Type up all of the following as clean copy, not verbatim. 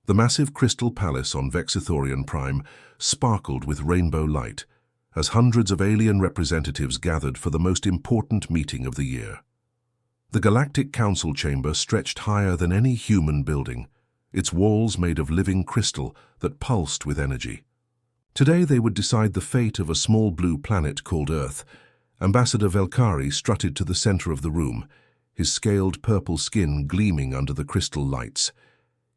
The massive crystal palace on Vexithorian Prime sparkled with rainbow light as hundreds of alien representatives gathered for the most important meeting of the year. The Galactic Council chamber stretched higher than any human building, its walls made of living crystal that pulsed with energy. Today they would decide the fate of a small blue planet called Earth. Ambassador Velkari strutted to the center of the room, his scaled purple skin gleaming under the crystal lights.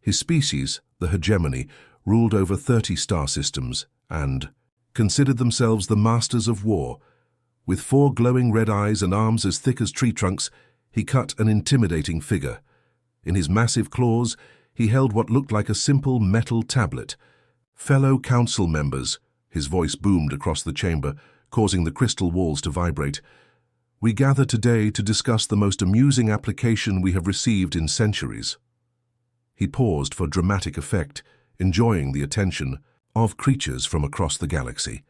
His species, the hegemony, ruled over 30 star systems and considered themselves the masters of war. With 4 glowing red eyes and arms as thick as tree trunks, he cut an intimidating figure. In his massive claws, he held what looked like a simple metal tablet. "Fellow council members," his voice boomed across the chamber, causing the crystal walls to vibrate. "We gather today to discuss the most amusing application we have received in centuries." He paused for dramatic effect, enjoying the attention of creatures from across the galaxy.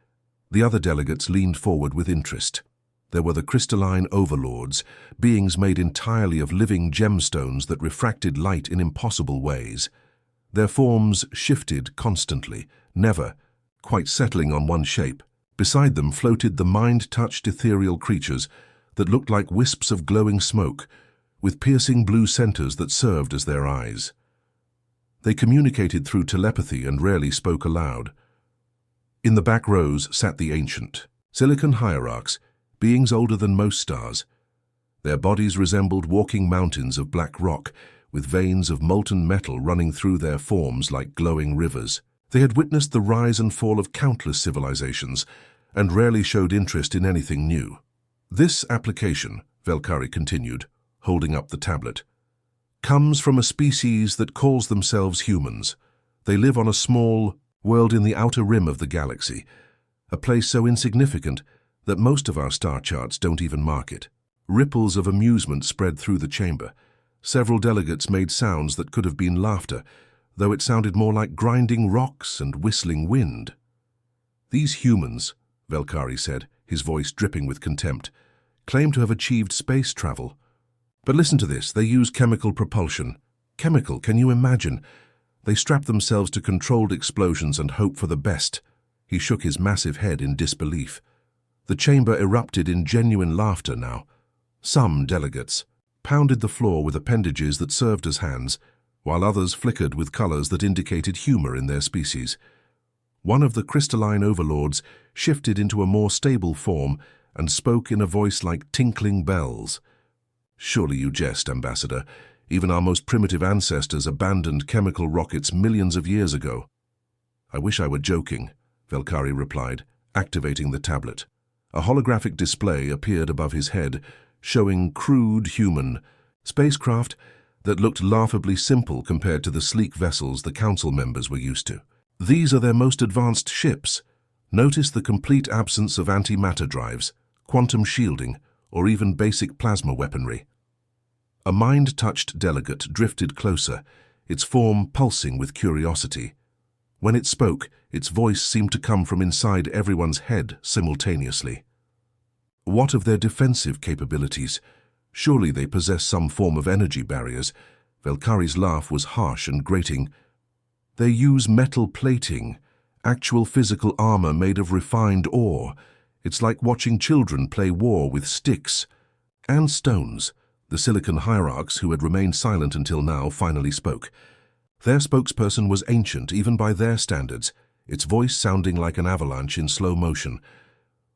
The other delegates leaned forward with interest. There were the crystalline overlords, beings made entirely of living gemstones that refracted light in impossible ways. Their forms shifted constantly, never quite settling on one shape. Beside them floated the mind-touched ethereal creatures that looked like wisps of glowing smoke, with piercing blue centers that served as their eyes. They communicated through telepathy and rarely spoke aloud. In the back rows sat the ancient silicon hierarchs, beings older than most stars. Their bodies resembled walking mountains of black rock, with veins of molten metal running through their forms like glowing rivers. They had witnessed the rise and fall of countless civilizations, and rarely showed interest in anything new. "This application," Velkari continued, holding up the tablet, "comes from a species that calls themselves humans. They live on a small world in the outer rim of the galaxy, a place so insignificant that most of our star charts don't even mark it." Ripples of amusement spread through the chamber. Several delegates made sounds that could have been laughter, though it sounded more like grinding rocks and whistling wind. "These humans," Velkari said, his voice dripping with contempt, "claim to have achieved space travel. But listen to this, they use chemical propulsion. Chemical, can you imagine? They strap themselves to controlled explosions and hope for the best." He shook his massive head in disbelief. The chamber erupted in genuine laughter now. Some delegates pounded the floor with appendages that served as hands, while others flickered with colors that indicated humor in their species. One of the crystalline overlords shifted into a more stable form and spoke in a voice like tinkling bells. "Surely you jest, Ambassador. Even our most primitive ancestors abandoned chemical rockets millions of years ago." "I wish I were joking," Velkari replied, activating the tablet. A holographic display appeared above his head, showing crude human spacecraft that looked laughably simple compared to the sleek vessels the council members were used to. "These are their most advanced ships. Notice the complete absence of antimatter drives, quantum shielding, or even basic plasma weaponry." A mind-touched delegate drifted closer, its form pulsing with curiosity. When it spoke, its voice seemed to come from inside everyone's head simultaneously. "What of their defensive capabilities? Surely they possess some form of energy barriers." Velkari's laugh was harsh and grating. "They use metal plating, actual physical armor made of refined ore. It's like watching children play war with sticks and stones." The silicon hierarchs, who had remained silent until now, finally spoke. Their spokesperson was ancient, even by their standards, its voice sounding like an avalanche in slow motion.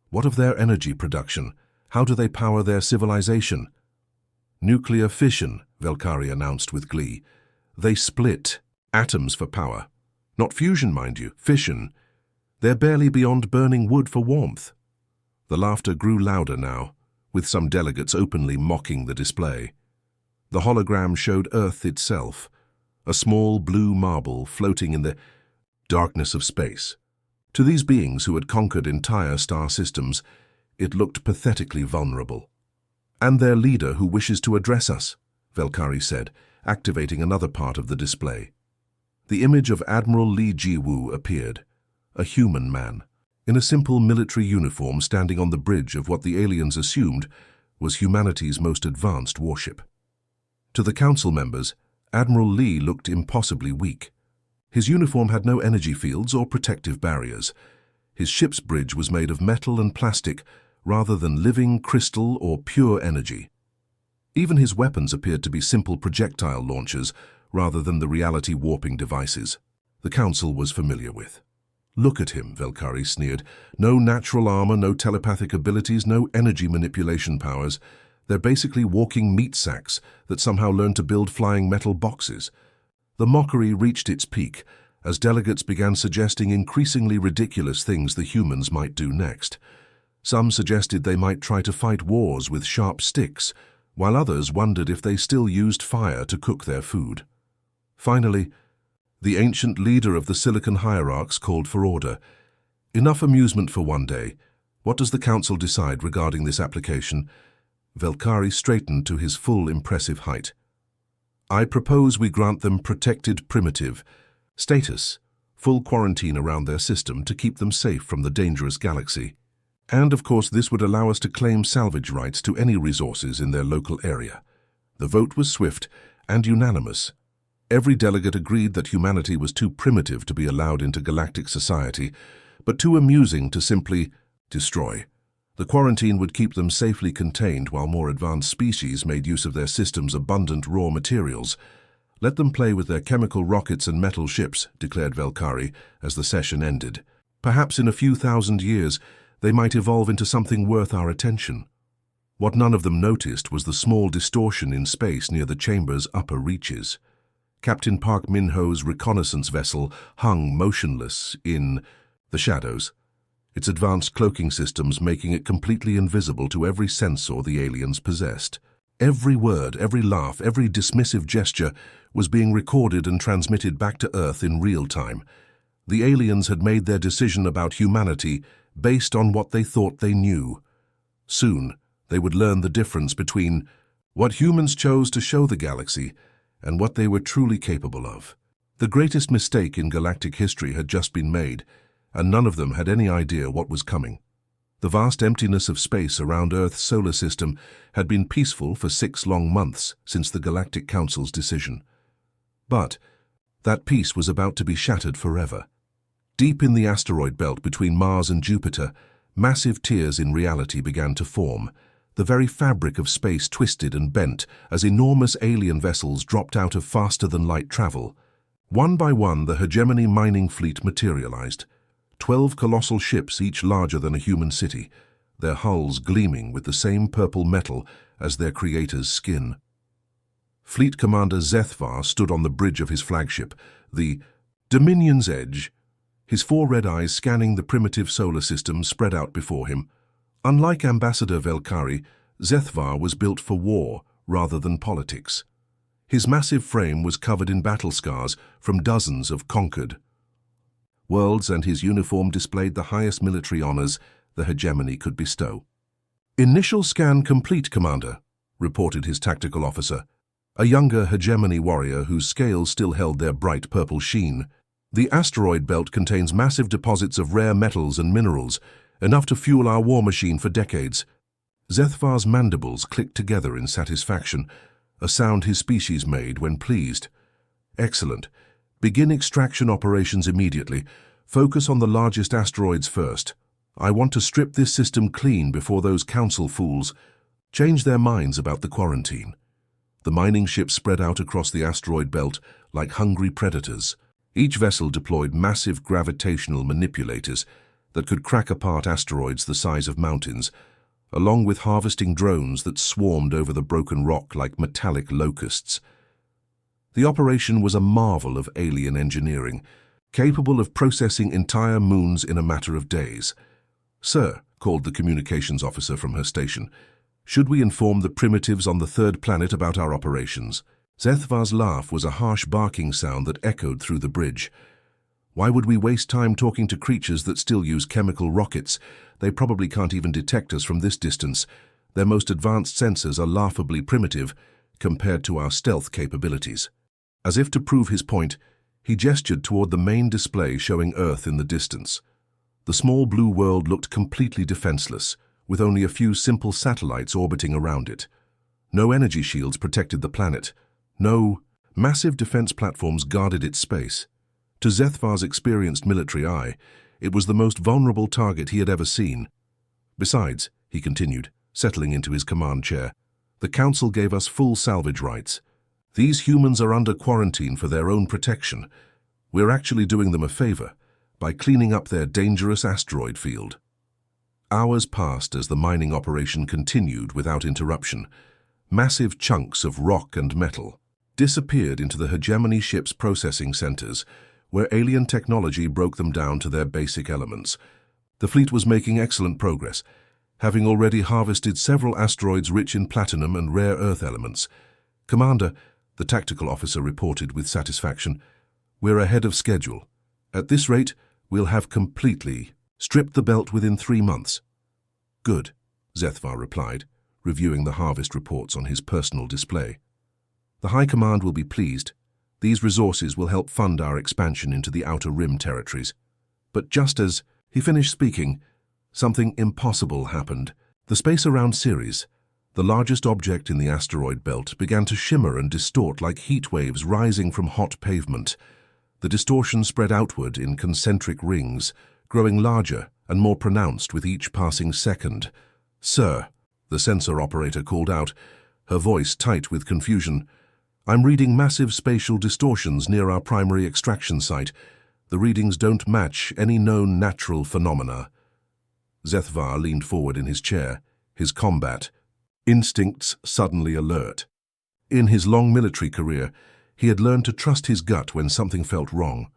"What of their energy production? How do they power their civilization?" "Nuclear fission," Velkari announced with glee. "They split atoms for power. Not fusion, mind you, fission. They're barely beyond burning wood for warmth." The laughter grew louder now, with some delegates openly mocking the display. The hologram showed Earth itself, a small blue marble floating in the darkness of space. To these beings who had conquered entire star systems, it looked pathetically vulnerable. "And their leader who wishes to address us," Velkari said, activating another part of the display. The image of Admiral Li Jiwu appeared, a human man, in a simple military uniform standing on the bridge of what the aliens assumed was humanity's most advanced warship. To the council members, Admiral Li looked impossibly weak. His uniform had no energy fields or protective barriers. His ship's bridge was made of metal and plastic rather than living, crystal, or pure energy. Even his weapons appeared to be simple projectile launchers rather than the reality-warping devices the Council was familiar with. "Look at him," Velkari sneered. "No natural armor, no telepathic abilities, no energy manipulation powers. They're basically walking meat sacks that somehow learned to build flying metal boxes." The mockery reached its peak as delegates began suggesting increasingly ridiculous things the humans might do next. Some suggested they might try to fight wars with sharp sticks, while others wondered if they still used fire to cook their food. Finally, the ancient leader of the Silicon hierarchs called for order. "Enough amusement for one day. What does the Council decide regarding this application?" Velkari straightened to his full impressive height. "I propose we grant them protected primitive status, full quarantine around their system to keep them safe from the dangerous galaxy. And of course this would allow us to claim salvage rights to any resources in their local area." The vote was swift and unanimous. Every delegate agreed that humanity was too primitive to be allowed into galactic society, but too amusing to simply destroy. The quarantine would keep them safely contained while more advanced species made use of their system's abundant raw materials. "Let them play with their chemical rockets and metal ships," declared Velkari as the session ended. "Perhaps in a few thousand years, they might evolve into something worth our attention." What none of them noticed was the small distortion in space near the chamber's upper reaches. Captain Park Min-ho's reconnaissance vessel hung motionless in the shadows, its advanced cloaking systems making it completely invisible to every sensor the aliens possessed. Every word, every laugh, every dismissive gesture was being recorded and transmitted back to Earth in real time. The aliens had made their decision about humanity based on what they thought they knew. Soon, they would learn the difference between what humans chose to show the galaxy and what they were truly capable of. The greatest mistake in galactic history had just been made, and none of them had any idea what was coming. The vast emptiness of space around Earth's solar system had been peaceful for 6 long months since the Galactic Council's decision. But that peace was about to be shattered forever. Deep in the asteroid belt between Mars and Jupiter, massive tiers in reality began to form. The very fabric of space twisted and bent as enormous alien vessels dropped out of faster-than-light travel. One by one, the hegemony mining fleet materialized. 12 colossal ships, each larger than a human city, their hulls gleaming with the same purple metal as their creator's skin. Fleet Commander Zethvar stood on the bridge of his flagship, the Dominion's Edge, his 4 red eyes scanning the primitive solar system spread out before him. Unlike Ambassador Velkari, Zethvar was built for war rather than politics. His massive frame was covered in battle scars from dozens of conquered worlds, and his uniform displayed the highest military honors the hegemony could bestow. "Initial scan complete, Commander," reported his tactical officer, a younger hegemony warrior whose scales still held their bright purple sheen. "The asteroid belt contains massive deposits of rare metals and minerals, enough to fuel our war machine for decades." Zethvar's mandibles clicked together in satisfaction, a sound his species made when pleased. "Excellent. Begin extraction operations immediately. Focus on the largest asteroids first. I want to strip this system clean before those council fools change their minds about the quarantine." The mining ships spread out across the asteroid belt like hungry predators. Each vessel deployed massive gravitational manipulators that could crack apart asteroids the size of mountains, along with harvesting drones that swarmed over the broken rock like metallic locusts. The operation was a marvel of alien engineering, capable of processing entire moons in a matter of days. "Sir," called the communications officer from her station, "should we inform the primitives on the 3rd planet about our operations?" Zethvar's laugh was a harsh barking sound that echoed through the bridge. "Why would we waste time talking to creatures that still use chemical rockets? They probably can't even detect us from this distance. Their most advanced sensors are laughably primitive compared to our stealth capabilities." As if to prove his point, he gestured toward the main display showing Earth in the distance. The small blue world looked completely defenseless, with only a few simple satellites orbiting around it. No energy shields protected the planet. No massive defense platforms guarded its space. To Zethvar's experienced military eye, it was the most vulnerable target he had ever seen. Besides, he continued, settling into his command chair, the Council gave us full salvage rights. These humans are under quarantine for their own protection. We're actually doing them a favor by cleaning up their dangerous asteroid field. Hours passed as the mining operation continued without interruption. Massive chunks of rock and metal disappeared into the hegemony ship's processing centers, where alien technology broke them down to their basic elements. The fleet was making excellent progress, having already harvested several asteroids rich in platinum and rare earth elements. Commander, the tactical officer reported with satisfaction, we're ahead of schedule. At this rate, we'll have completely stripped the belt within 3 months. Good, Zethvar replied, reviewing the harvest reports on his personal display. The High Command will be pleased. These resources will help fund our expansion into the Outer Rim territories. But just as he finished speaking, something impossible happened. The space around Ceres, the largest object in the asteroid belt, began to shimmer and distort like heat waves rising from hot pavement. The distortion spread outward in concentric rings, growing larger and more pronounced with each passing second. "Sir," the sensor operator called out, her voice tight with confusion, "I'm reading massive spatial distortions near our primary extraction site. The readings don't match any known natural phenomena." Zethvar leaned forward in his chair, his combat instincts suddenly alert. In his long military career, he had learned to trust his gut when something felt wrong.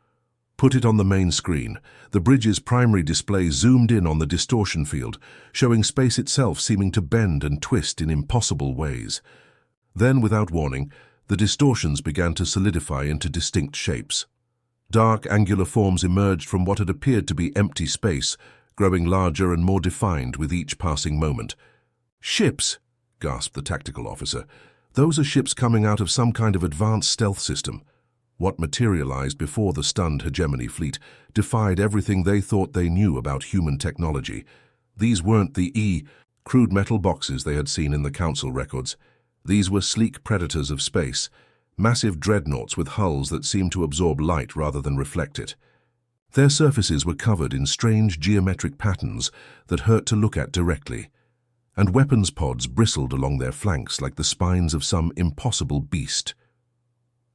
Put it on the main screen. The bridge's primary display zoomed in on the distortion field, showing space itself seeming to bend and twist in impossible ways. Then, without warning, the distortions began to solidify into distinct shapes. Dark, angular forms emerged from what had appeared to be empty space, growing larger and more defined with each passing moment. "Ships!" gasped the tactical officer. "Those are ships coming out of some kind of advanced stealth system." What materialized before the stunned hegemony fleet defied everything they thought they knew about human technology. These weren't the crude metal boxes they had seen in the Council records. These were sleek predators of space, massive dreadnoughts with hulls that seemed to absorb light rather than reflect it. Their surfaces were covered in strange geometric patterns that hurt to look at directly, and weapons pods bristled along their flanks like the spines of some impossible beast.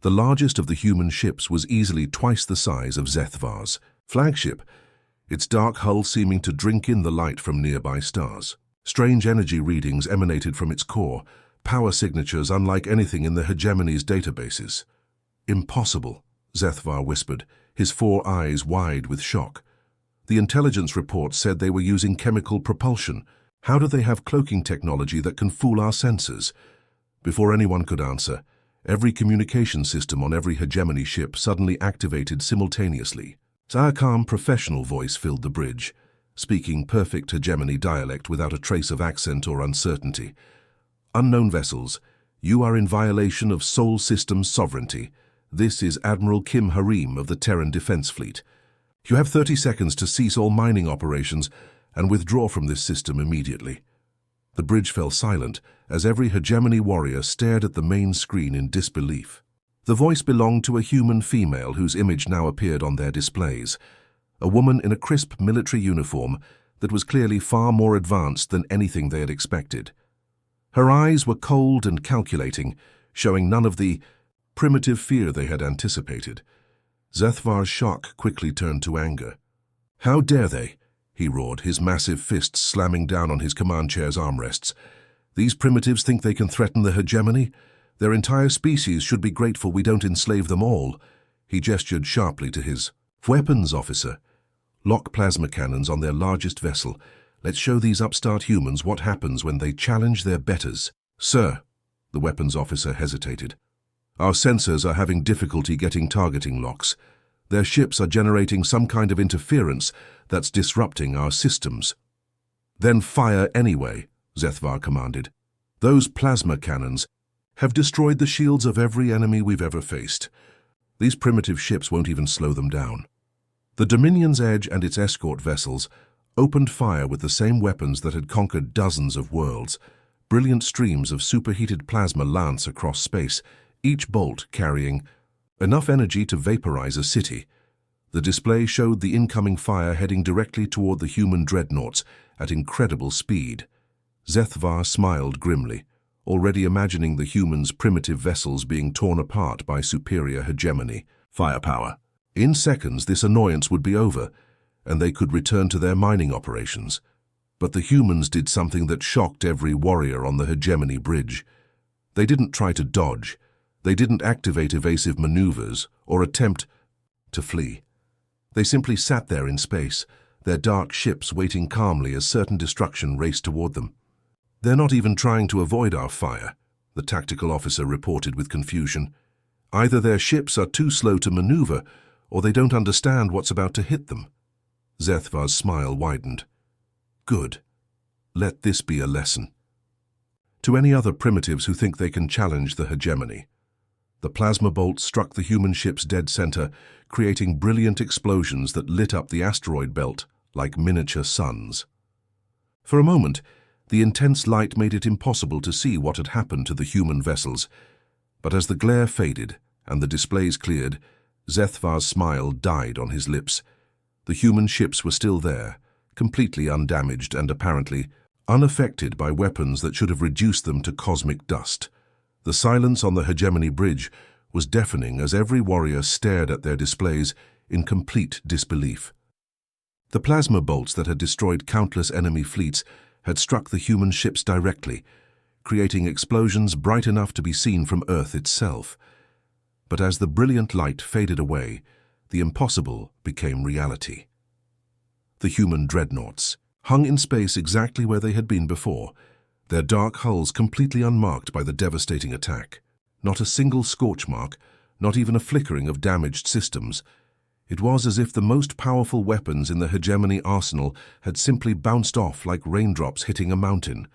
The largest of the human ships was easily twice the size of Zethvar's flagship, its dark hull seeming to drink in the light from nearby stars. Strange energy readings emanated from its core, power signatures unlike anything in the hegemony's databases. "Impossible," Zethvar whispered, his 4 eyes wide with shock. "The intelligence reports said they were using chemical propulsion. How do they have cloaking technology that can fool our sensors?" Before anyone could answer, every communication system on every hegemony ship suddenly activated simultaneously. A calm, professional voice filled the bridge, speaking perfect hegemony dialect without a trace of accent or uncertainty. "Unknown vessels, you are in violation of Sol System sovereignty. This is Admiral Kim Harim of the Terran Defense Fleet. You have 30 seconds to cease all mining operations and withdraw from this system immediately." The bridge fell silent as every hegemony warrior stared at the main screen in disbelief. The voice belonged to a human female whose image now appeared on their displays, a woman in a crisp military uniform that was clearly far more advanced than anything they had expected. Her eyes were cold and calculating, showing none of the primitive fear they had anticipated. Zethvar's shock quickly turned to anger. "How dare they?" he roared, his massive fists slamming down on his command chair's armrests. "These primitives think they can threaten the hegemony? Their entire species should be grateful we don't enslave them all." He gestured sharply to his weapons officer. "Lock plasma cannons on their largest vessel. Let's show these upstart humans what happens when they challenge their betters." "Sir," the weapons officer hesitated. "Our sensors are having difficulty getting targeting locks. Their ships are generating some kind of interference that's disrupting our systems." "Then fire anyway," Zethvar commanded. "Those plasma cannons have destroyed the shields of every enemy we've ever faced. These primitive ships won't even slow them down." The Dominion's Edge and its escort vessels opened fire with the same weapons that had conquered dozens of worlds. Brilliant streams of superheated plasma lance across space, each bolt carrying enough energy to vaporize a city. The display showed the incoming fire heading directly toward the human dreadnoughts at incredible speed. Zethvar smiled grimly, already imagining the humans' primitive vessels being torn apart by superior hegemony firepower. In seconds, this annoyance would be over, and they could return to their mining operations. But the humans did something that shocked every warrior on the hegemony bridge. They didn't try to dodge. They didn't activate evasive maneuvers or attempt to flee. They simply sat there in space, their dark ships waiting calmly as certain destruction raced toward them. "They're not even trying to avoid our fire," the tactical officer reported with confusion. "Either their ships are too slow to maneuver, or they don't understand what's about to hit them." Zethvar's smile widened. "Good. Let this be a lesson to any other primitives who think they can challenge the hegemony." The plasma bolt struck the human ship's dead center, creating brilliant explosions that lit up the asteroid belt like miniature suns. For a moment, the intense light made it impossible to see what had happened to the human vessels. But as the glare faded and the displays cleared, Zethvar's smile died on his lips. The human ships were still there, completely undamaged and apparently unaffected by weapons that should have reduced them to cosmic dust. The silence on the hegemony bridge was deafening as every warrior stared at their displays in complete disbelief. The plasma bolts that had destroyed countless enemy fleets had struck the human ships directly, creating explosions bright enough to be seen from Earth itself. But as the brilliant light faded away, the impossible became reality. The human dreadnoughts hung in space exactly where they had been before, their dark hulls completely unmarked by the devastating attack. Not a single scorch mark, not even a flickering of damaged systems. It was as if the most powerful weapons in the hegemony arsenal had simply bounced off like raindrops hitting a mountain.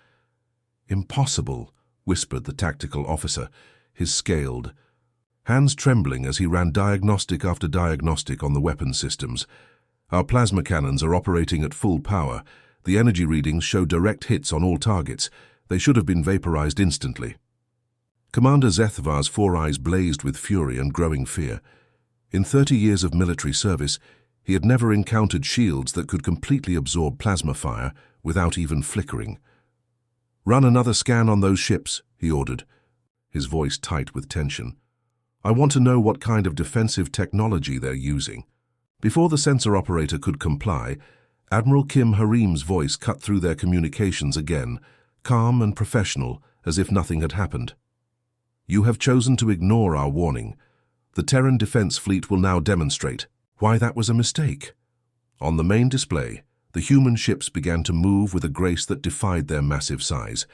"Impossible," whispered the tactical officer, his scaled hands trembling as he ran diagnostic after diagnostic on the weapon systems. "Our plasma cannons are operating at full power. The energy readings show direct hits on all targets. They should have been vaporized instantly." Commander Zethvar's four eyes blazed with fury and growing fear. In 30 years of military service, he had never encountered shields that could completely absorb plasma fire without even flickering. "Run another scan on those ships," he ordered, his voice tight with tension. "I want to know what kind of defensive technology they're using." Before the sensor operator could comply, Admiral Kim Harim's voice cut through their communications again, calm and professional, as if nothing had happened. "You have chosen to ignore our warning. The Terran Defense Fleet will now demonstrate why that was a mistake." On the main display, the human ships began to move with a grace that defied their massive size.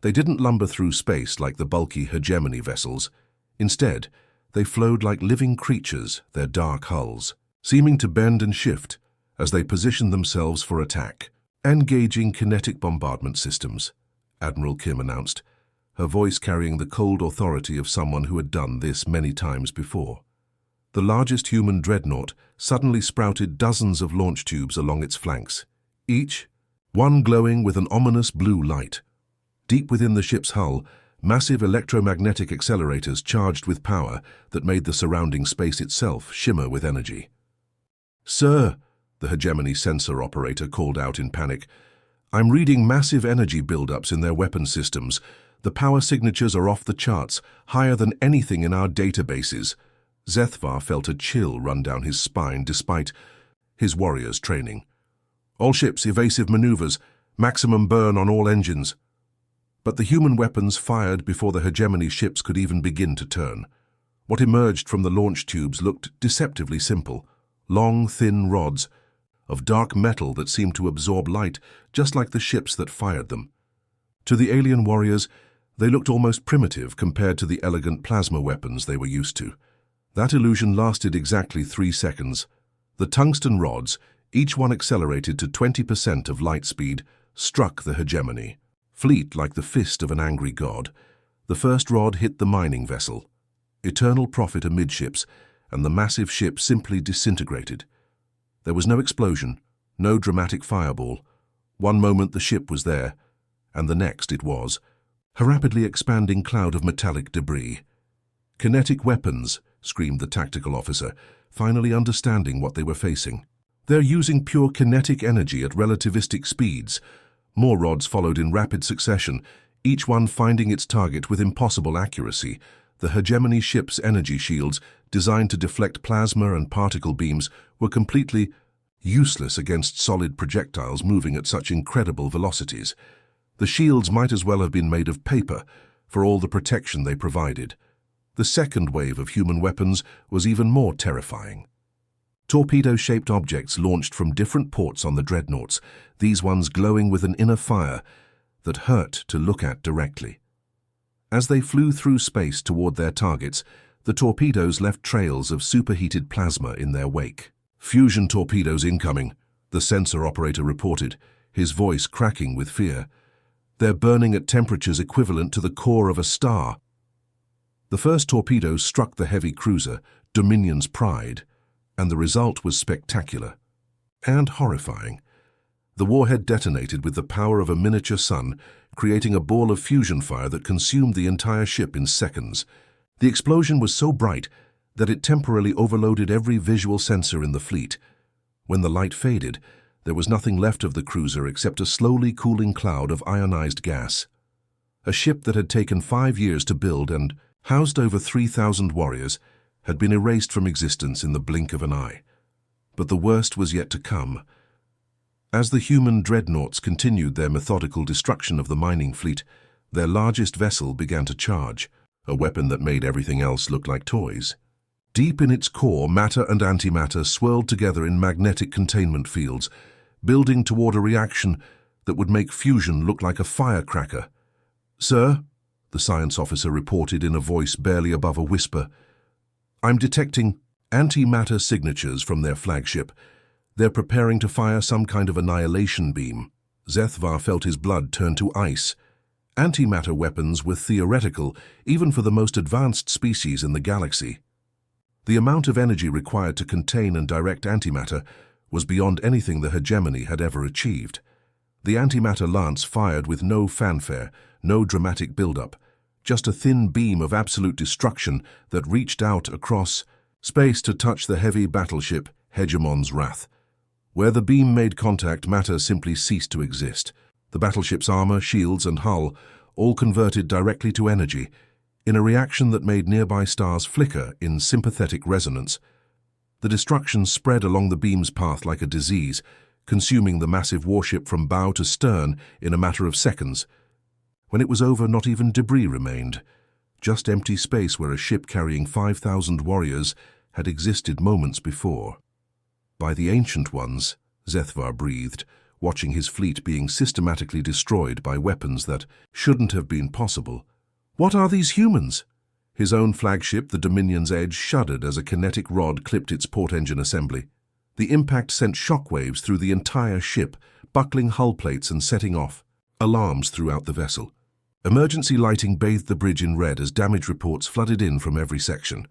They didn't lumber through space like the bulky hegemony vessels. Instead, they flowed like living creatures, their dark hulls seeming to bend and shift as they positioned themselves for attack. "Engaging kinetic bombardment systems," Admiral Kim announced, her voice carrying the cold authority of someone who had done this many times before. The largest human dreadnought suddenly sprouted dozens of launch tubes along its flanks, each one glowing with an ominous blue light. Deep within the ship's hull, massive electromagnetic accelerators charged with power that made the surrounding space itself shimmer with energy. "Sir," the hegemony sensor operator called out in panic, "I'm reading massive energy buildups in their weapon systems. The power signatures are off the charts, higher than anything in our databases." Zethvar felt a chill run down his spine despite his warriors' training. "All ships, evasive maneuvers, maximum burn on all engines." But the human weapons fired before the hegemony ships could even begin to turn. What emerged from the launch tubes looked deceptively simple. Long, thin rods of dark metal that seemed to absorb light, just like the ships that fired them. To the alien warriors, they looked almost primitive compared to the elegant plasma weapons they were used to. That illusion lasted exactly 3 seconds. The tungsten rods, each one accelerated to 20% of light speed, struck the hegemony fleet like the fist of an angry god. The first rod hit the mining vessel, Eternal Prophet amidships, and the massive ship simply disintegrated. There was no explosion, no dramatic fireball. One moment the ship was there, and the next it was a rapidly expanding cloud of metallic debris. "Kinetic weapons," screamed the tactical officer, finally understanding what they were facing. They're using pure kinetic energy at relativistic speeds. More rods followed in rapid succession, each one finding its target with impossible accuracy. The hegemony ship's energy shields, designed to deflect plasma and particle beams, were completely useless against solid projectiles moving at such incredible velocities. The shields might as well have been made of paper, for all the protection they provided. The second wave of human weapons was even more terrifying. Torpedo-shaped objects launched from different ports on the Dreadnoughts, these ones glowing with an inner fire that hurt to look at directly. As they flew through space toward their targets, the torpedoes left trails of superheated plasma in their wake. "Fusion torpedoes incoming," the sensor operator reported, his voice cracking with fear. "They're burning at temperatures equivalent to the core of a star." The first torpedoes struck the heavy cruiser, Dominion's Pride, and the result was spectacular and horrifying. The warhead detonated with the power of a miniature sun, creating a ball of fusion fire that consumed the entire ship in seconds. The explosion was so bright that it temporarily overloaded every visual sensor in the fleet. When the light faded, there was nothing left of the cruiser except a slowly cooling cloud of ionized gas. A ship that had taken 5 years to build and housed over 3,000 warriors had been erased from existence in the blink of an eye. But the worst was yet to come. As the human dreadnoughts continued their methodical destruction of the mining fleet, their largest vessel began to charge, a weapon that made everything else look like toys. Deep in its core, matter and antimatter swirled together in magnetic containment fields, building toward a reaction that would make fusion look like a firecracker. "Sir," the science officer reported in a voice barely above a whisper, "I'm detecting antimatter signatures from their flagship. They're preparing to fire some kind of annihilation beam." Zethvar felt his blood turn to ice. Antimatter weapons were theoretical, even for the most advanced species in the galaxy. The amount of energy required to contain and direct antimatter was beyond anything the hegemony had ever achieved. The antimatter lance fired with no fanfare, no dramatic build-up, just a thin beam of absolute destruction that reached out across space to touch the heavy battleship Hegemon's Wrath. Where the beam made contact, matter simply ceased to exist. The battleship's armor, shields, and hull all converted directly to energy, in a reaction that made nearby stars flicker in sympathetic resonance. The destruction spread along the beam's path like a disease, consuming the massive warship from bow to stern in a matter of seconds. When it was over, not even debris remained, just empty space where a ship carrying 5,000 warriors had existed moments before. "By the Ancient Ones," Zethvar breathed, watching his fleet being systematically destroyed by weapons that shouldn't have been possible. "What are these humans?" His own flagship, the Dominion's Edge, shuddered as a kinetic rod clipped its port engine assembly. The impact sent shockwaves through the entire ship, buckling hull plates and setting off alarms throughout the vessel. Emergency lighting bathed the bridge in red as damage reports flooded in from every section.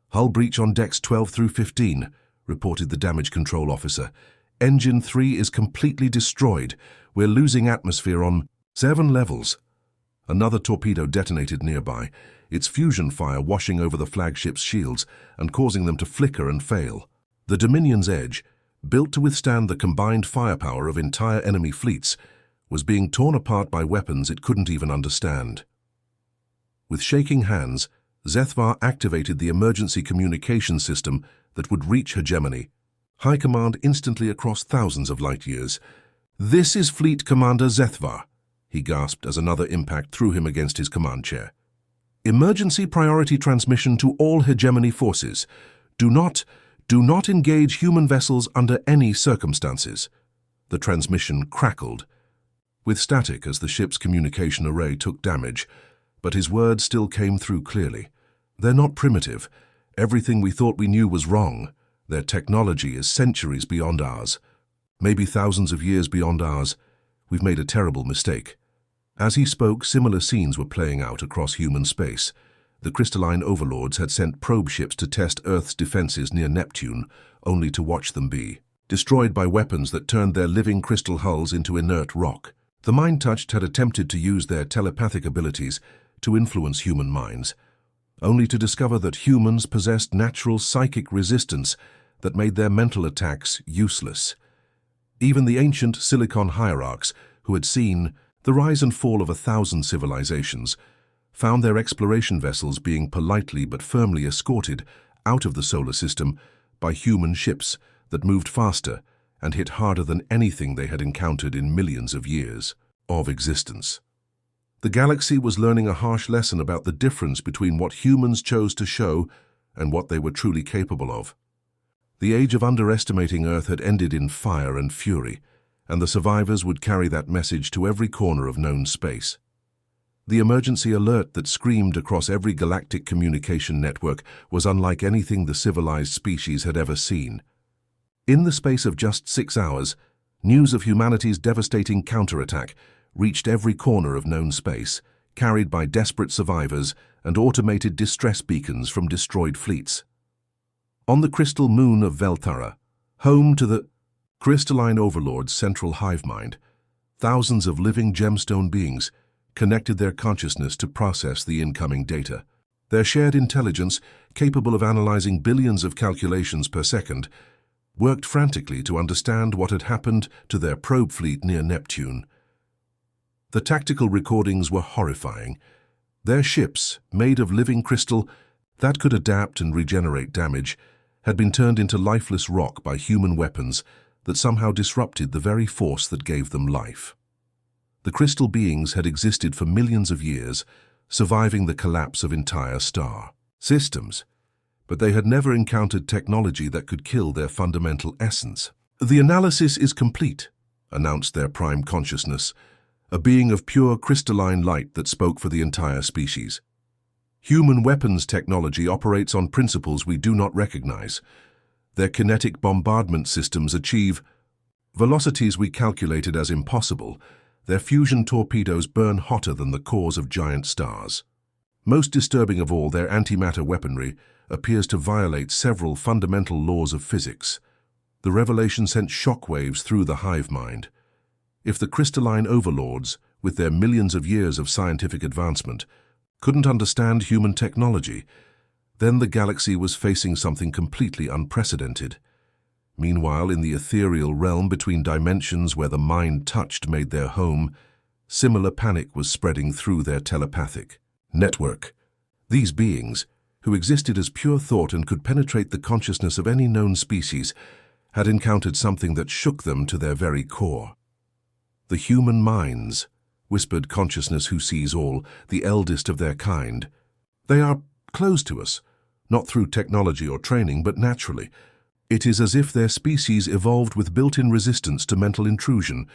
"Hull breach on decks 12 through 15, reported the damage control officer. "Engine 3 is completely destroyed. We're losing atmosphere on 7 levels. Another torpedo detonated nearby, its fusion fire washing over the flagship's shields and causing them to flicker and fail. The Dominion's Edge, built to withstand the combined firepower of entire enemy fleets, was being torn apart by weapons it couldn't even understand. With shaking hands, Zethvar activated the emergency communication system that would reach hegemony. High command instantly across thousands of light years. "This is Fleet Commander Zethvar," he gasped as another impact threw him against his command chair. "Emergency priority transmission to all hegemony forces. Do not engage human vessels under any circumstances." The transmission crackled with static as the ship's communication array took damage, but his words still came through clearly. "They're not primitive. Everything we thought we knew was wrong. Their technology is centuries beyond ours. Maybe thousands of years beyond ours. We've made a terrible mistake." As he spoke, similar scenes were playing out across human space. The crystalline overlords had sent probe ships to test Earth's defenses near Neptune, only to watch them be destroyed by weapons that turned their living crystal hulls into inert rock. The Mind-Touched had attempted to use their telepathic abilities to influence human minds. only to discover that humans possessed natural psychic resistance that made their mental attacks useless. Even the ancient Silicon hierarchs, who had seen the rise and fall of 1,000 civilizations, found their exploration vessels being politely but firmly escorted out of the solar system by human ships that moved faster and hit harder than anything they had encountered in millions of years of existence. The galaxy was learning a harsh lesson about the difference between what humans chose to show and what they were truly capable of. The age of underestimating Earth had ended in fire and fury, and the survivors would carry that message to every corner of known space. The emergency alert that screamed across every galactic communication network was unlike anything the civilized species had ever seen. In the space of just 6 hours, news of humanity's devastating counterattack reached every corner of known space, carried by desperate survivors and automated distress beacons from destroyed fleets. On the crystal moon of Velthara, home to the crystalline overlord's central hive mind, thousands of living gemstone beings connected their consciousness to process the incoming data. Their shared intelligence, capable of analyzing billions of calculations per second, worked frantically to understand what had happened to their probe fleet near Neptune. The tactical recordings were horrifying. Their ships, made of living crystal that could adapt and regenerate damage, had been turned into lifeless rock by human weapons that somehow disrupted the very force that gave them life. The crystal beings had existed for millions of years, surviving the collapse of entire star systems, but they had never encountered technology that could kill their fundamental essence. "The analysis is complete," announced their prime consciousness, a being of pure crystalline light that spoke for the entire species. "Human weapons technology operates on principles we do not recognize. Their kinetic bombardment systems achieve velocities we calculated as impossible. Their fusion torpedoes burn hotter than the cores of giant stars. Most disturbing of all, their antimatter weaponry appears to violate several fundamental laws of physics." The revelation sent shockwaves through the hive mind. If the crystalline overlords, with their millions of years of scientific advancement, couldn't understand human technology, then the galaxy was facing something completely unprecedented. Meanwhile, in the ethereal realm between dimensions where the mind touched made their home, similar panic was spreading through their telepathic network. These beings, who existed as pure thought and could penetrate the consciousness of any known species, had encountered something that shook them to their very core. "The human minds," whispered consciousness who sees all, the eldest of their kind. "They are closed to us, not through technology or training, but naturally. It is as if their species evolved with built-in resistance to mental intrusion."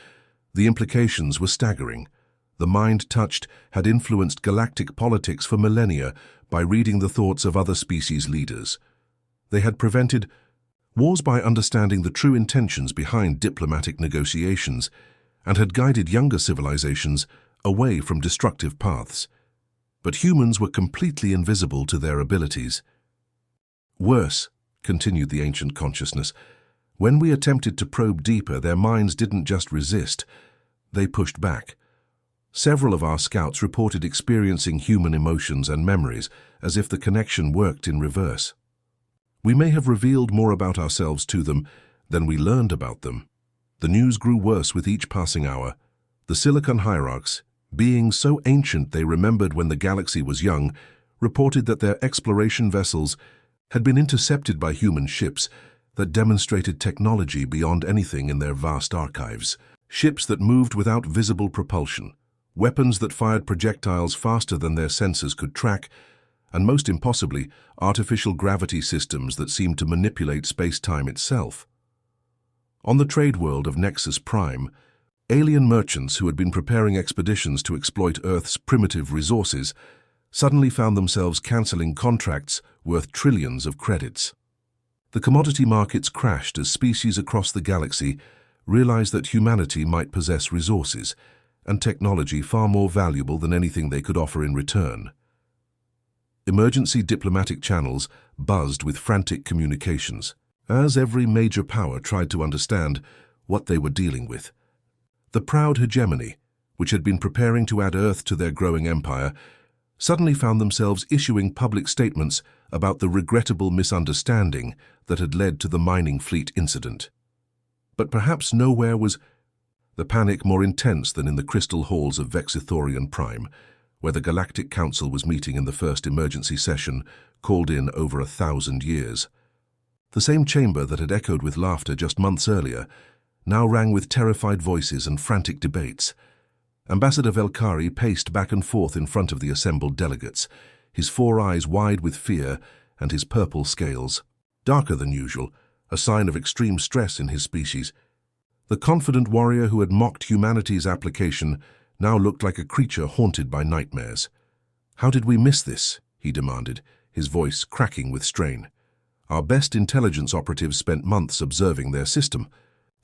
The implications were staggering. The mind touched had influenced galactic politics for millennia by reading the thoughts of other species leaders. They had prevented wars by understanding the true intentions behind diplomatic negotiations and had guided younger civilizations away from destructive paths. But humans were completely invisible to their abilities. "Worse," continued the ancient consciousness, "when we attempted to probe deeper, their minds didn't just resist, they pushed back. Several of our scouts reported experiencing human emotions and memories, as if the connection worked in reverse. We may have revealed more about ourselves to them than we learned about them." The news grew worse with each passing hour. The Silicon hierarchs, beings so ancient they remembered when the galaxy was young, reported that their exploration vessels had been intercepted by human ships that demonstrated technology beyond anything in their vast archives. Ships that moved without visible propulsion, weapons that fired projectiles faster than their sensors could track, and most impossibly, artificial gravity systems that seemed to manipulate space-time itself. On the trade world of Nexus Prime, alien merchants who had been preparing expeditions to exploit Earth's primitive resources suddenly found themselves canceling contracts worth trillions of credits. The commodity markets crashed as species across the galaxy realized that humanity might possess resources and technology far more valuable than anything they could offer in return. Emergency diplomatic channels buzzed with frantic communications, as every major power tried to understand what they were dealing with. The proud hegemony, which had been preparing to add Earth to their growing empire, suddenly found themselves issuing public statements about the regrettable misunderstanding that had led to the mining fleet incident. But perhaps nowhere was the panic more intense than in the crystal halls of Vexithorian Prime, where the Galactic Council was meeting in the first emergency session, called in over 1,000 years. The same chamber that had echoed with laughter just months earlier now rang with terrified voices and frantic debates. Ambassador Velkari paced back and forth in front of the assembled delegates, his four eyes wide with fear and his purple scales darker than usual, a sign of extreme stress in his species. The confident warrior who had mocked humanity's application now looked like a creature haunted by nightmares. "How did we miss this?" he demanded, his voice cracking with strain. "Our best intelligence operatives spent months observing their system.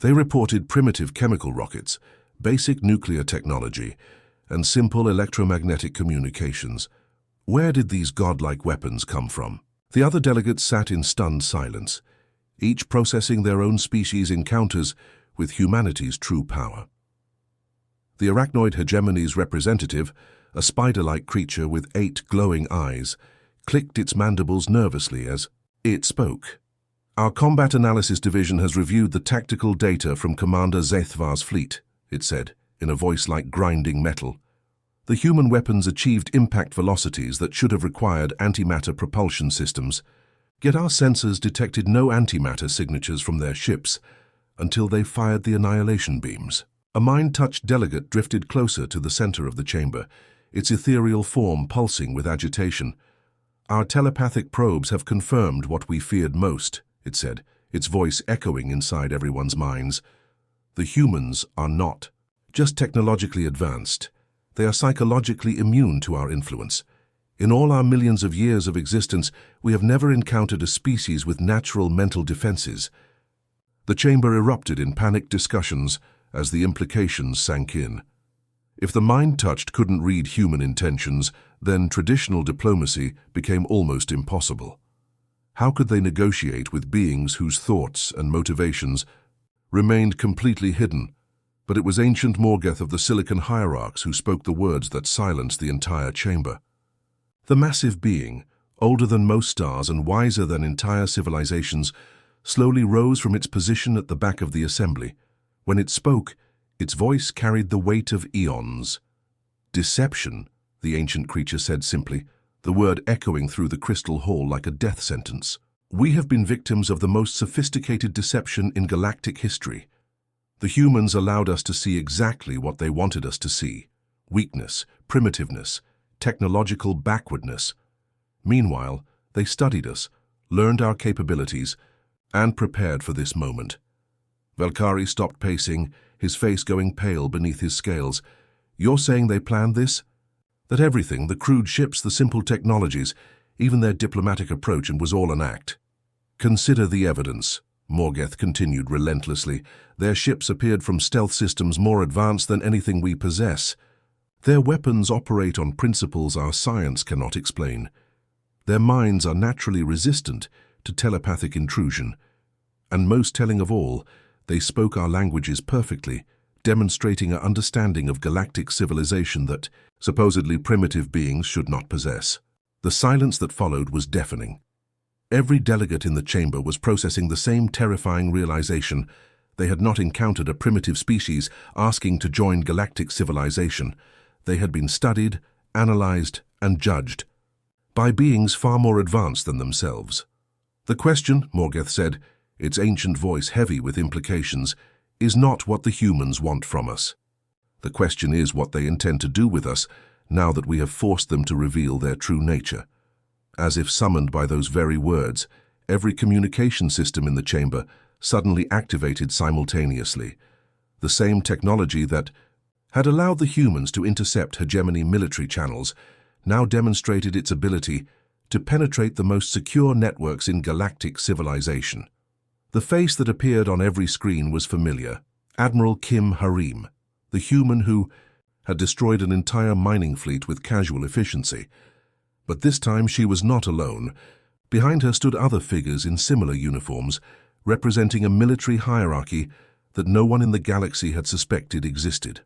They reported primitive chemical rockets, basic nuclear technology, and simple electromagnetic communications. Where did these godlike weapons come from?" The other delegates sat in stunned silence, each processing their own species' encounters with humanity's true power. The arachnoid hegemony's representative, a spider-like creature with 8 glowing eyes, clicked its mandibles nervously as it spoke. "Our Combat Analysis Division has reviewed the tactical data from Commander Zethvar's fleet," it said, in a voice like grinding metal. "The human weapons achieved impact velocities that should have required antimatter propulsion systems, yet our sensors detected no antimatter signatures from their ships until they fired the annihilation beams." A mind-touched delegate drifted closer to the center of the chamber, its ethereal form pulsing with agitation. "Our telepathic probes have confirmed what we feared most," it said, its voice echoing inside everyone's minds. "The humans are not just technologically advanced. They are psychologically immune to our influence. In all our millions of years of existence, we have never encountered a species with natural mental defenses." The chamber erupted in panicked discussions as the implications sank in. If the mind-touched couldn't read human intentions, then traditional diplomacy became almost impossible. How could they negotiate with beings whose thoughts and motivations remained completely hidden? But it was ancient Morgoth of the Silicon Hierarchs who spoke the words that silenced the entire chamber. The massive being, older than most stars and wiser than entire civilizations, slowly rose from its position at the back of the assembly. When it spoke, its voice carried the weight of eons. "Deception," the ancient creature said simply, the word echoing through the crystal hall like a death sentence. "We have been victims of the most sophisticated deception in galactic history. The humans allowed us to see exactly what they wanted us to see: weakness, primitiveness, technological backwardness. Meanwhile, they studied us, learned our capabilities, and prepared for this moment." Velkari stopped pacing, his face going pale beneath his scales. "You're saying they planned this? That everything, the crude ships, the simple technologies, even their diplomatic approach, and was all an act?" "Consider the evidence," Morgoth continued relentlessly. "Their ships appeared from stealth systems more advanced than anything we possess. Their weapons operate on principles our science cannot explain. Their minds are naturally resistant to telepathic intrusion. And most telling of all, they spoke our languages perfectly, demonstrating an understanding of galactic civilization that supposedly primitive beings should not possess." The silence that followed was deafening. Every delegate in the chamber was processing the same terrifying realization. They had not encountered a primitive species asking to join galactic civilization. They had been studied, analyzed, and judged by beings far more advanced than themselves. "The question," Morgoth said, its ancient voice heavy with implications, "is not what the humans want from us. The question is what they intend to do with us now that we have forced them to reveal their true nature." As if summoned by those very words, every communication system in the chamber suddenly activated simultaneously. The same technology that had allowed the humans to intercept hegemony military channels now demonstrated its ability to penetrate the most secure networks in galactic civilization. The face that appeared on every screen was familiar: Admiral Kim Harim, the human who had destroyed an entire mining fleet with casual efficiency. But this time she was not alone. Behind her stood other figures in similar uniforms, representing a military hierarchy that no one in the galaxy had suspected existed.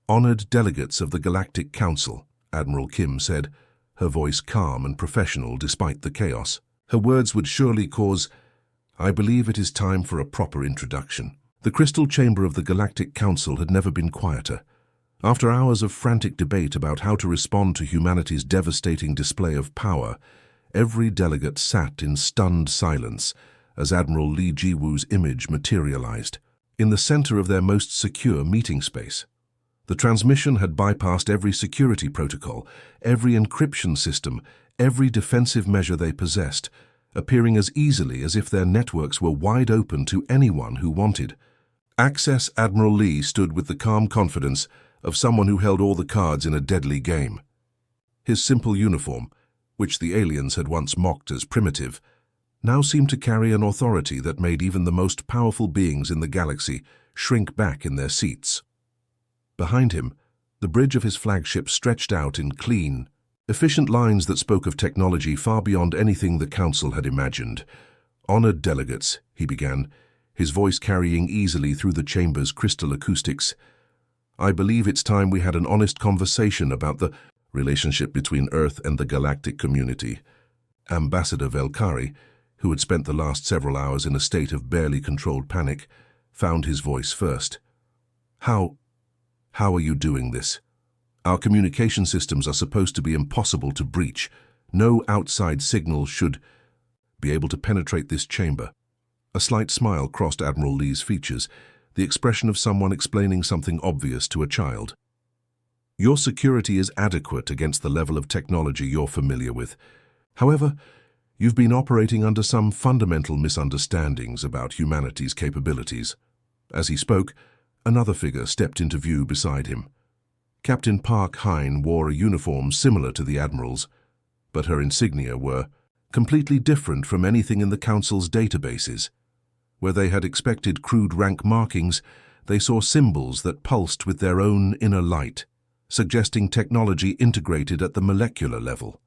"Honored delegates of the Galactic Council," Admiral Kim said, her voice calm and professional despite the chaos. Her words would surely cause, "I believe it is time for a proper introduction." The crystal chamber of the Galactic Council had never been quieter. After hours of frantic debate about how to respond to humanity's devastating display of power, every delegate sat in stunned silence as Admiral Li Jiwu's image materialized in the center of their most secure meeting space. The transmission had bypassed every security protocol, every encryption system, every defensive measure they possessed, appearing as easily as if their networks were wide open to anyone who wanted access. Admiral Li stood with the calm confidence of someone who held all the cards in a deadly game. His simple uniform, which the aliens had once mocked as primitive, now seemed to carry an authority that made even the most powerful beings in the galaxy shrink back in their seats. Behind him, the bridge of his flagship stretched out in clean, efficient lines that spoke of technology far beyond anything the Council had imagined. "Honored delegates," he began, his voice carrying easily through the chamber's crystal acoustics, "I believe it's time we had an honest conversation about the relationship between Earth and the galactic community." Ambassador Velkari, who had spent the last several hours in a state of barely controlled panic, found his voice first. How are you doing this? Our communication systems are supposed to be impossible to breach. No outside signal should be able to penetrate this chamber." A slight smile crossed Admiral Li's features, the expression of someone explaining something obvious to a child. "Your security is adequate against the level of technology you're familiar with. However, you've been operating under some fundamental misunderstandings about humanity's capabilities." As he spoke, another figure stepped into view beside him. Captain Park Hine wore a uniform similar to the Admiral's, but her insignia were completely different from anything in the Council's databases. Where they had expected crude rank markings, they saw symbols that pulsed with their own inner light, suggesting technology integrated at the molecular level.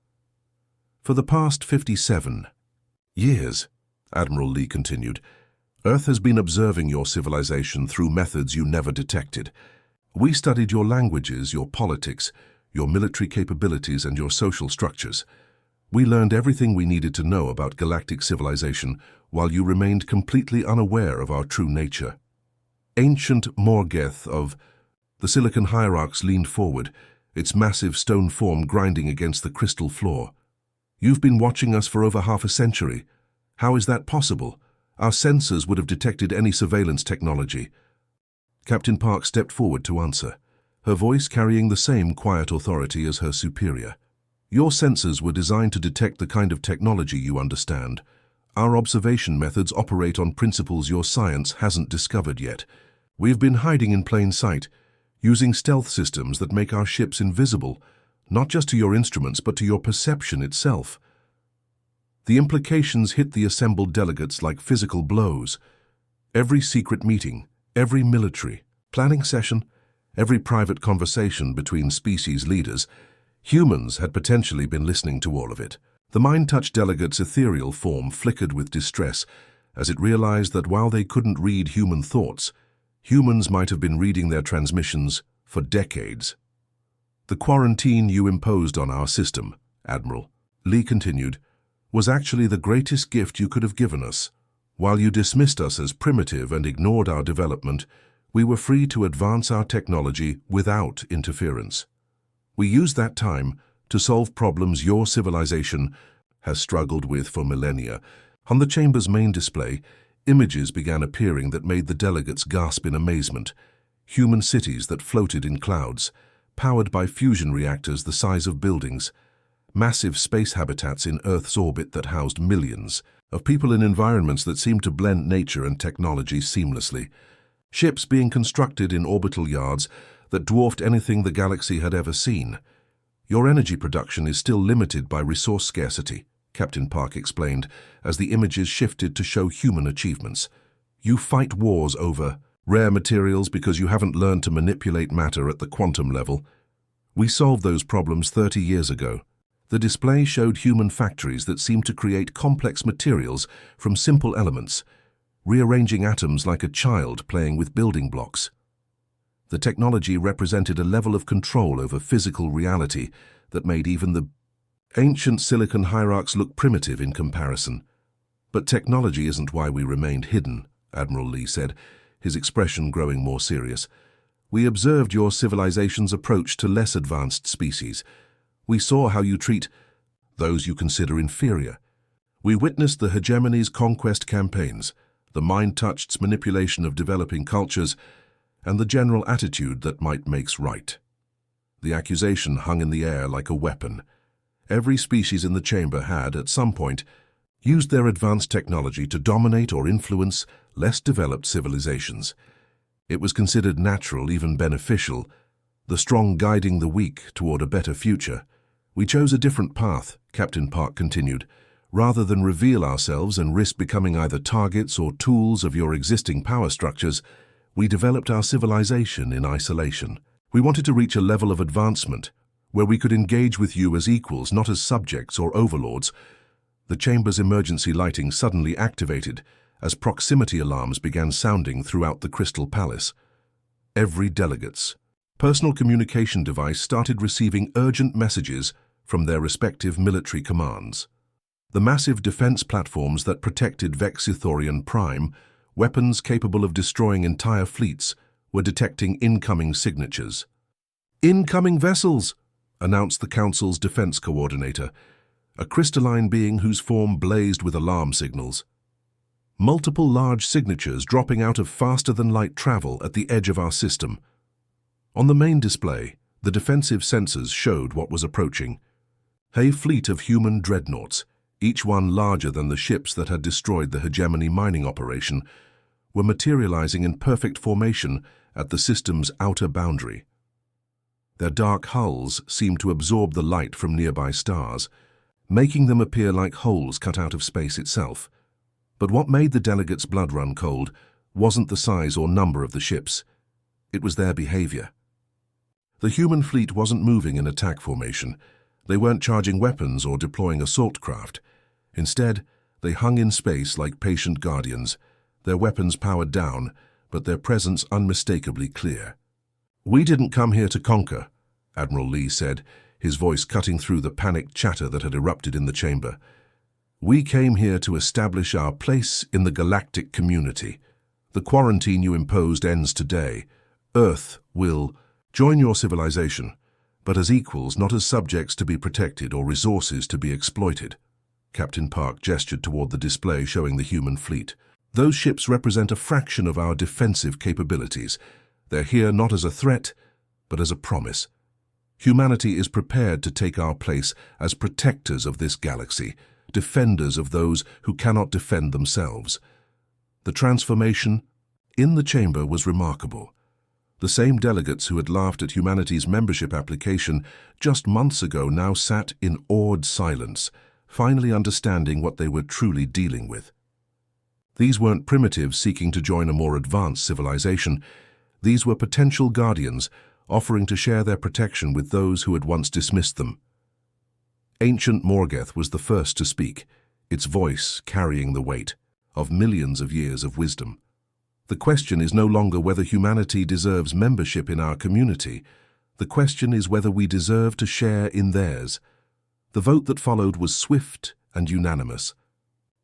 "For the past 57 years," Admiral Li continued, "Earth has been observing your civilization through methods you never detected. We studied your languages, your politics, your military capabilities, and your social structures. We learned everything we needed to know about galactic civilization while you remained completely unaware of our true nature." Ancient Morgeth of the Silicon Hierarchs leaned forward, its massive stone form grinding against the crystal floor. "You've been watching us for over half a century. How is that possible? Our sensors would have detected any surveillance technology." Captain Park stepped forward to answer, her voice carrying the same quiet authority as her superior. "Your sensors were designed to detect the kind of technology you understand. Our observation methods operate on principles your science hasn't discovered yet. We've been hiding in plain sight, using stealth systems that make our ships invisible, not just to your instruments but to your perception itself." The implications hit the assembled delegates like physical blows. Every secret meeting, every military planning session, every private conversation between species leaders, humans had potentially been listening to all of it. The mind-touch delegates' ethereal form flickered with distress as it realized that while they couldn't read human thoughts, humans might have been reading their transmissions for decades. "The quarantine you imposed on our system," Admiral Li continued, "was actually the greatest gift you could have given us. While you dismissed us as primitive and ignored our development, we were free to advance our technology without interference. We used that time to solve problems your civilization has struggled with for millennia." On the chamber's main display, images began appearing that made the delegates gasp in amazement. Human cities that floated in clouds, powered by fusion reactors the size of buildings, massive space habitats in Earth's orbit that housed millions of people in environments that seemed to blend nature and technology seamlessly, ships being constructed in orbital yards that dwarfed anything the galaxy had ever seen. "Your energy production is still limited by resource scarcity," Captain Park explained as the images shifted to show human achievements. "You fight wars over rare materials because you haven't learned to manipulate matter at the quantum level. We solved those problems 30 years ago." The display showed human factories that seemed to create complex materials from simple elements, rearranging atoms like a child playing with building blocks. The technology represented a level of control over physical reality that made even the Ancient silicon hierarchs look primitive in comparison. But technology isn't why we remained hidden, Admiral Lee said, his expression growing more serious. We observed your civilization's approach to less advanced species. We saw how you treat those you consider inferior. We witnessed the hegemony's conquest campaigns, the mind-touched manipulation of developing cultures, and the general attitude that might makes right. The accusation hung in the air like a weapon. Every species in the chamber had, at some point, used their advanced technology to dominate or influence less developed civilizations. It was considered natural, even beneficial, the strong guiding the weak toward a better future. We chose a different path, Captain Park continued. Rather than reveal ourselves and risk becoming either targets or tools of your existing power structures, we developed our civilization in isolation. We wanted to reach a level of advancement where we could engage with you as equals, not as subjects or overlords. The chamber's emergency lighting suddenly activated as proximity alarms began sounding throughout the Crystal Palace. Every delegate's personal communication device started receiving urgent messages from their respective military commands. The massive defense platforms that protected Vexithorian Prime, weapons capable of destroying entire fleets, were detecting incoming signatures. "Incoming vessels," announced the Council's defense coordinator, a crystalline being whose form blazed with alarm signals. Multiple large signatures dropping out of faster-than-light travel at the edge of our system. On the main display, the defensive sensors showed what was approaching. A fleet of human dreadnoughts, each one larger than the ships that had destroyed the hegemony mining operation, were materializing in perfect formation at the system's outer boundary. Their dark hulls seemed to absorb the light from nearby stars, making them appear like holes cut out of space itself. But what made the delegates' blood run cold wasn't the size or number of the ships. It was their behavior. The human fleet wasn't moving in attack formation. They weren't charging weapons or deploying assault craft. Instead, they hung in space like patient guardians, their weapons powered down, but their presence unmistakably clear. "We didn't come here to conquer," Admiral Lee said, his voice cutting through the panicked chatter that had erupted in the chamber. "We came here to establish our place in the galactic community. The quarantine you imposed ends today. Earth will join your civilization, but as equals, not as subjects to be protected or resources to be exploited." Captain Park gestured toward the display showing the human fleet. "Those ships represent a fraction of our defensive capabilities. They're here not as a threat, but as a promise. Humanity is prepared to take our place as protectors of this galaxy, defenders of those who cannot defend themselves." The transformation in the chamber was remarkable. The same delegates who had laughed at humanity's membership application just months ago now sat in awed silence, finally understanding what they were truly dealing with. These weren't primitives seeking to join a more advanced civilization. These were potential guardians offering to share their protection with those who had once dismissed them. Ancient Morgeth was the first to speak, its voice carrying the weight of millions of years of wisdom. "The question is no longer whether humanity deserves membership in our community. The question is whether we deserve to share in theirs." The vote that followed was swift and unanimous.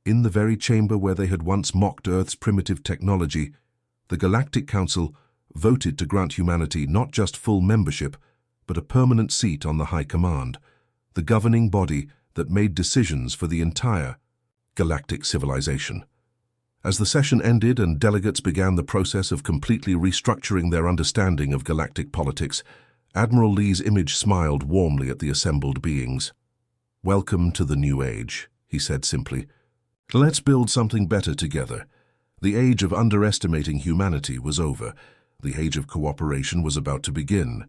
In the very chamber where they had once mocked Earth's primitive technology, the Galactic Council voted to grant humanity not just full membership, but a permanent seat on the High Command, the governing body that made decisions for the entire galactic civilization. As the session ended and delegates began the process of completely restructuring their understanding of galactic politics, Admiral Lee's image smiled warmly at the assembled beings. "Welcome to the new age," he said simply. "Let's build something better together. The age of underestimating humanity was over. The age of cooperation was about to begin."